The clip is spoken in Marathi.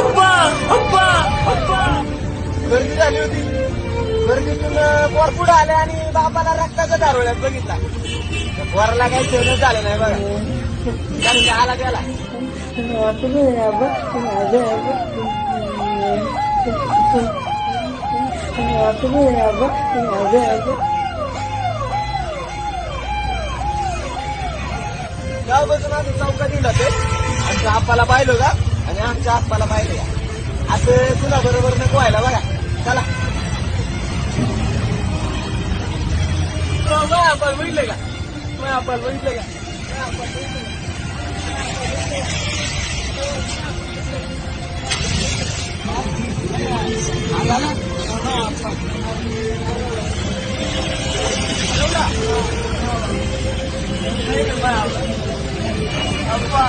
अप्पा अप्पा अप्पा गर्दी झाली होती. गर्दीतून पोर पुढे आले आणि बापाला रक्ताच्या दारोळ्यात बघितला. त्या पोराला काही सहनच झालं नाही बघा. कारण आला त्याला तेव्हापासून आम्ही चौकात दिला ते आमच्या आप्पाला पाहिलो का आणि आमच्या आप्पाला पाहिलं का असं तुला बरोबर नको व्हायला बघा. चला आपण बघितलं का आपण बघितलं का अप्पा